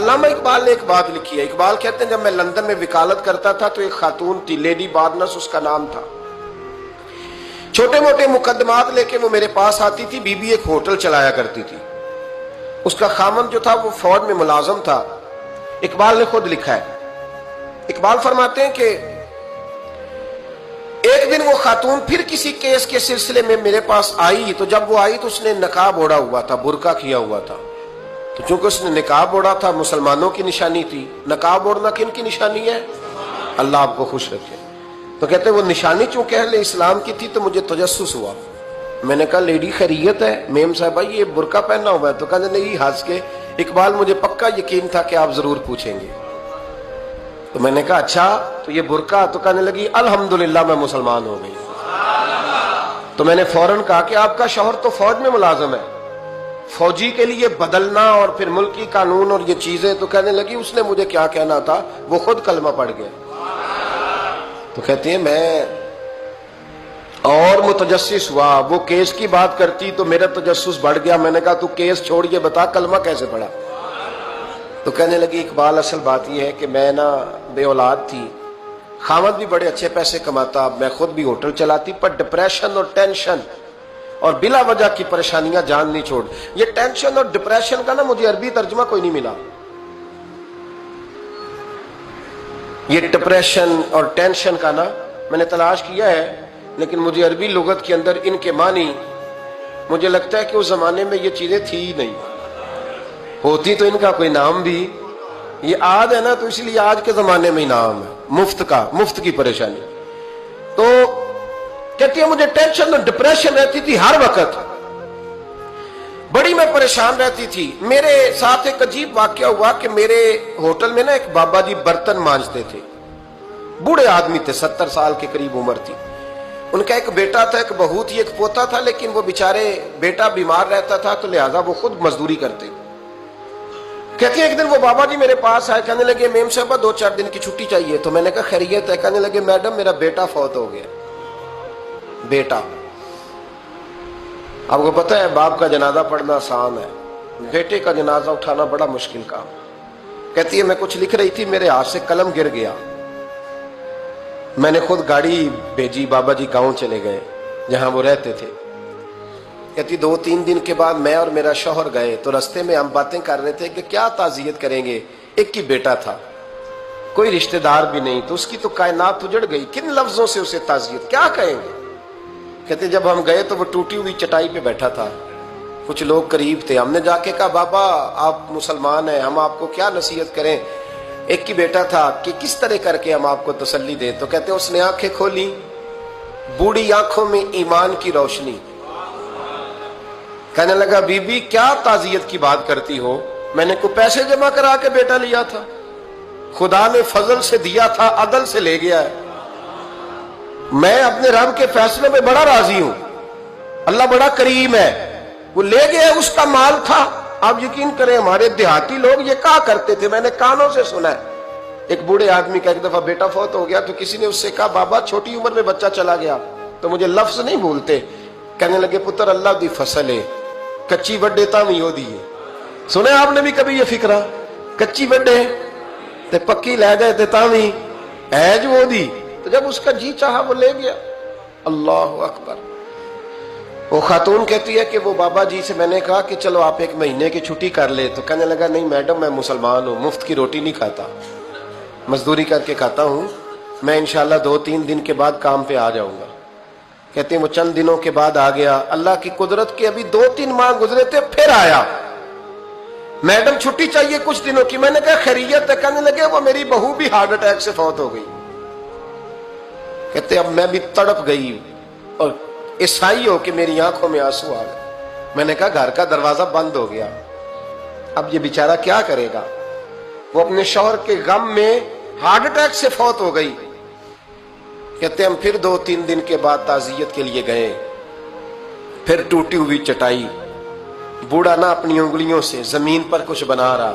علامہ اقبال نے ایک بات لکھی ہے. اقبال کہتے ہیں جب میں لندن میں وکالت کرتا تھا تو ایک خاتون تھی, لیڈی بارنس اس کا نام تھا. چھوٹے موٹے مقدمات لے کے وہ میرے پاس آتی تھی. بی بی ایک ہوٹل چلایا کرتی تھی. اس کا خامند جو تھا وہ فوج میں ملازم تھا. اقبال نے خود لکھا ہے, اقبال فرماتے ہیں کہ ایک دن وہ خاتون پھر کسی کیس کے سلسلے میں میرے پاس آئی, تو جب وہ آئی تو اس نے نقاب اوڑھا ہوا تھا, برقع کیا ہوا تھا. تو چونکہ اس نے نقاب اوڑھا تھا, مسلمانوں کی نشانی تھی. نقاب اوڑھنا کن کی نشانی ہے؟ اللہ آپ کو خوش رکھے. تو کہتے وہ نشانی چونکہ اہل اسلام کی تھی تو مجھے تجسس ہوا. میں نے کہا لیڈی خیریت ہے؟ میم صاحبہ یہ برقع پہننا ہوا ہے. تو کہنے نہیں, ہنس کے, اقبال مجھے پکا یقین تھا کہ آپ ضرور پوچھیں گے. تو میں نے کہا اچھا تو یہ برقع؟ تو کہنے لگی الحمدللہ میں مسلمان ہو گئی. تو میں نے فوراً کہا کہ آپ کا شوہر تو فوج میں ملازم ہے, فوجی کے لیے بدلنا اور پھر ملکی قانون اور یہ چیزیں. تو کہنے لگی اس نے مجھے کیا کہنا تھا, وہ خود کلمہ پڑھ گیا. تو کہتے ہیں میں اور متجسس ہوا. وہ کیس کی بات کرتی تو میرا تجسس بڑھ گیا. میں نے کہا تو کیس چھوڑ یہ بتا کلمہ کیسے پڑھا؟ تو کہنے لگی اقبال اصل بات یہ ہے کہ میں نا بے اولاد تھی, خامد بھی بڑے اچھے پیسے کماتا, میں خود بھی ہوٹل چلاتی, پر ڈپریشن اور ٹینشن اور بلا وجہ کی پریشانیاں جان نہیں چھوڑ. یہ ٹینشن اور ڈپریشن کا نا مجھے عربی ترجمہ کوئی نہیں ملا. یہ ڈپریشن اور ٹینشن کا نا میں نے تلاش کیا ہے, لیکن مجھے عربی لغت کے اندر ان کے معنی مجھے لگتا ہے کہ اس زمانے میں یہ چیزیں تھی ہی نہیں. ہوتی تو ان کا کوئی نام بھی, یہ آج ہے نا تو اس لیے آج کے زمانے میں ہی نام ہے مفت کا, مفت کی پریشانی. تو کہتی ہے مجھے ٹینشن اور ڈپریشن رہتی تھی ہر وقت, بڑی میں پریشان رہتی تھی. میرے ساتھ ایک عجیب واقعہ ہوا کہ میرے ہوٹل میں نا ایک بابا جی برتن مانجتے تھے, بوڑھے آدمی تھے, 70 سال کے قریب عمر تھی. ان کا ایک بیٹا تھا, ایک بہو تھی, ایک پوتا تھا, لیکن وہ بیچارے بیٹا بیمار رہتا تھا تو لہذا وہ خود مزدوری کرتے. کہتے ہیں ایک دن وہ بابا جی میرے پاس آئے, کہنے لگے میم صاحبہ 2-4 دن کی چھٹی چاہیے. تو میں نے کہا خیریت ہے؟ کہنے لگے میڈم میرا بیٹا فوت ہو گیا. بیٹا, آپ کو پتہ ہے باپ کا جنازہ پڑھنا آسان ہے, بیٹے کا جنازہ اٹھانا بڑا مشکل کام. کہتی ہے میں کچھ لکھ رہی تھی, میرے ہاتھ سے قلم گر گیا. میں نے خود گاڑی بھیجی, بابا جی گاؤں چلے گئے جہاں وہ رہتے تھے. کہتی 2-3 دن کے بعد میں اور میرا شوہر گئے تو رستے میں ہم باتیں کر رہے تھے کہ کیا تعزیت کریں گے. ایک ہی بیٹا تھا, کوئی رشتہ دار بھی نہیں, تو اس کی تو کائنات اجڑ گئی, کن لفظوں سے اسے تعزیت کیا کہیں گے. کہتے جب ہم گئے تو وہ ٹوٹی ہوئی چٹائی پہ بیٹھا تھا, کچھ لوگ قریب تھے. ہم نے جا کے کہا بابا آپ مسلمان ہیں, ہم آپ کو کیا نصیحت کریں, ایک ہی بیٹا تھا, کہ کس طرح کر کے ہم آپ کو تسلی دیں. تو کہتے اس نے آنکھیں کھولی, بوڑھی آنکھوں میں ایمان کی روشنی. کہنے لگا بی بی کیا تعزیت کی بات کرتی ہو, میں نے کوئی پیسے جمع کرا کے بیٹا لیا تھا, خدا نے فضل سے دیا تھا, عدل سے لے گیا ہے. میں اپنے رب کے فیصلے میں بڑا راضی ہوں, اللہ بڑا کریم ہے, وہ لے گیا, اس کا مال تھا. آپ یقین کریں ہمارے دیہاتی لوگ یہ کہا کرتے تھے, میں نے کانوں سے سنا ہے. ایک بوڑھے آدمی کا ایک دفعہ بیٹا فوت ہو گیا تو کسی نے اس سے کہا بابا چھوٹی عمر میں بچہ چلا گیا تو مجھے لفظ نہیں بھولتے. کہنے لگے پتر اللہ دی فصل ہے, کچی وڈے تاوی ہو دی ہے. سنے آپ نے بھی کبھی یہ فکرہ, کچی وڈے تے پکی لے گئے تے تاوی ہے جو دی. تو جب اس کا جی چاہا وہ لے گیا. اللہ اکبر. وہ خاتون کہتی ہے کہ وہ بابا جی سے میں نے کہا کہ چلو آپ 1 مہینے کی چھٹی کر لے. تو کہنے لگا نہیں میڈم میں مسلمان ہوں, مفت کی روٹی نہیں کھاتا, مزدوری کر کے کھاتا ہوں, میں انشاءاللہ 2-3 دن کے بعد کام پہ آ جاؤں گا. کہتے ہیں وہ چند دنوں کے بعد آ گیا. اللہ کی قدرت کے ابھی 2-3 ماہ گزرے تھے, پھر آیا. میڈم چھٹی چاہیے کچھ دنوں کی. میں نے کہا خیریت ہے؟ کہنے لگے وہ میری بہو بھی ہارٹ اٹیک سے فوت ہو گئی. کہتے اب میں بھی تڑپ گئی اور عیسائی ہو کہ میری آنکھوں میں آنسو آ گئے. میں نے کہا گھر کا دروازہ بند ہو گیا, اب یہ بیچارہ کیا کرے گا. وہ اپنے شوہر کے غم میں ہارٹ اٹیک سے فوت ہو گئی. کہتے ہم پھر 2-3 دن کے بعد تعزیت کے لیے گئے, پھر ٹوٹی ہوئی چٹائی, بوڑھا نہ اپنی انگلیوں سے زمین پر کچھ بنا رہا.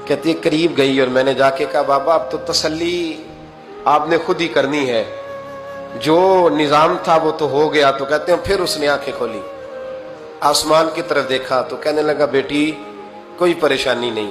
کہتی ہے قریب گئی اور میں نے جا کے کہا بابا اب تو تسلی آپ نے خود ہی کرنی ہے, جو نظام تھا وہ تو ہو گیا. تو کہتے ہیں پھر اس نے آنکھیں کھولی, آسمان کی طرف دیکھا تو کہنے لگا بیٹی کوئی پریشانی نہیں,